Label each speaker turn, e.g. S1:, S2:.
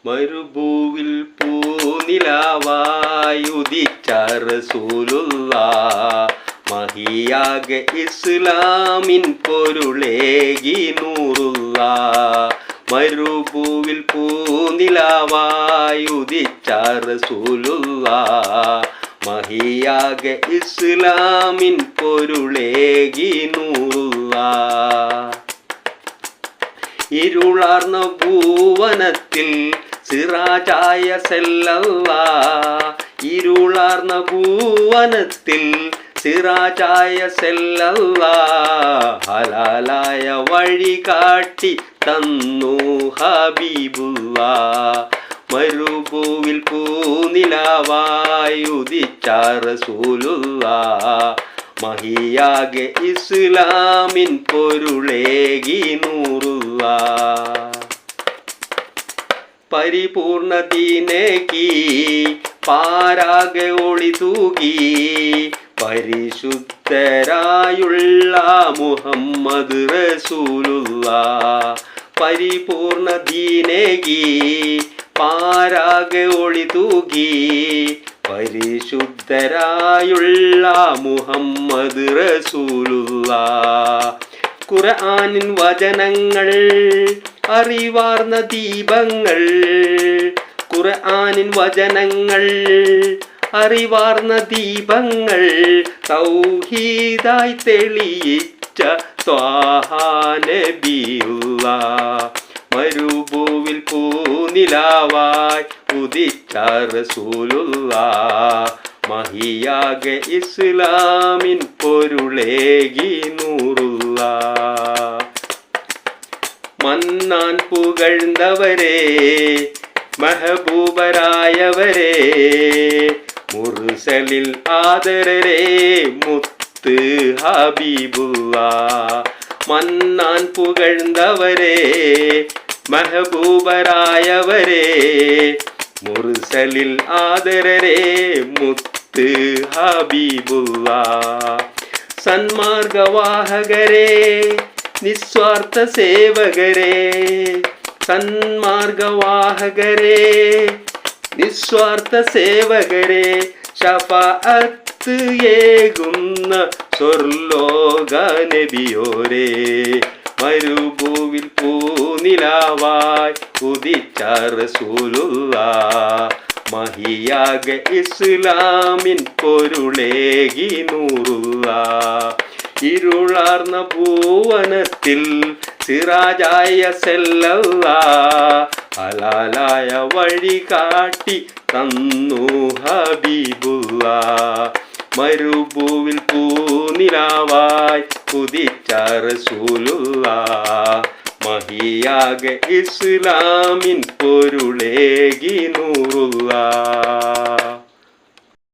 S1: മരുഭൂവിൽ പൂനിലാവായി ഉദിച്ച റസൂലുള്ളാഹ് മഹിയാകെ ഇസ്ലാമിൻ പൊരുളേകി നൂറുള്ളാഹ്. മരുഭൂവിൽ പൂനിലാവായി ഉദിച്ച റസൂലുള്ളാഹ് മഹിയാകെ ഇസ്ലാമിൻ പൊരുളേകി നൂറുള്ളാഹ്. ഇരുളാർന്ന ഭൂവനത്തിൽ സിറാജായ സല്ലല്ലാഹ്. ഇരുളാർന്ന ഭൂവനത്തിൽ സിറാജായ സല്ലല്ലാഹ്. ഹലാലായ വഴി കാട്ടി തന്നു ഹബീബുല്ലാഹ്. മരുഭൂവിൽ പൂനിലാവായി ഉദിച്ച റസൂലുള്ളാഹ് മഹിയാകെ ഇസ്ലാമിൻ പൊരുളേകി നൂറുള്ളാഹ്. പരിപൂർണ ദീനേകി പാരാകെ ഒളി തൂകി പരിശുദ്ധരായുള്ള മുഹമ്മദ് റസൂലുള്ളാഹ്. പരിപൂർണ ദീനേകി പാരാകെ ഒളി തൂകി പരിശുദ്ധരായുള്ള മുഹമ്മദ് റസൂലുള്ളാഹ്. ഖുർആനിൻ വചനങ്ങൾ അറിവാർന്ന ദീപങ്ങൾ. ഖുർആനിൻ വചനങ്ങൾ അറിവാർന്ന ദീപങ്ങൾ തൗഹീദായി തെളിയിച്ച ത്വാഹ നബിയുള്ളാഹ്. മരുഭൂവിൽ പൂനിലാവായി ഉദിച്ച റസൂലുള്ളാഹ് മഹിയാകെ ഇസ്ലാമിൻ പൊരുളേകി നൂറുള്ളാഹ്. മന്നാൻ പുകഴ്ന്നവരെ മെഹബൂബരായവരെ മുർസലിൽ ആദരരെ മുത്ത് ഹബീബുല്ലാഹ്. മന്നാൻ പുകഴ്ന്നവരെ മെഹബൂബരായവരെ മുർസലിൽ ആദരരെ മുത്ത് ഹബീബുല്ലാഹ്. സന്മാർഗവാഹകരെ നിസ്വാർത്ഥ സേവകരെ. സന്മാർഗവാഹകരെ നിസ്വാർത്ഥ സേവകരെ ശഫാഅത്ത് ഏകുന്ന സ്വർലോക നബിയോരേ. മരുഭൂവിൽ പൂനിലാവായി ഉദിച്ച റസൂലുള്ളാഹ് മഹിയാകെ ഇസ്ലാമിൻ പൊരുളേകി നൂറുള്ളാഹ്. ഇരുളാർന്ന ഭൂവനത്തിൽ സിറാജായ സല്ലല്ലാഹ് ഹലാലായ വഴി കാട്ടി തന്നു ഹബീബുല്ലാഹ്. മരുഭൂവിൽ പൂനിലാവായി ഉദിച്ച റസൂലുള്ളാഹ് മഹിയാകെ ഇസ്ലാമിൻ പൊരുളേകി നൂറുള്ളാഹ്.